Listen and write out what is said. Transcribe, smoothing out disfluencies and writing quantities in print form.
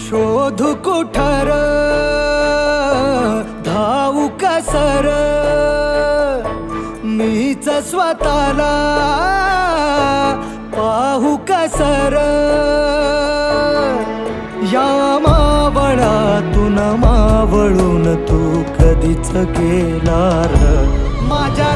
शोधू कुठर धावू कसर मीच स्वतःला पाहू कसर या मावळातून मावळून तू कधीच गेला र माझ्या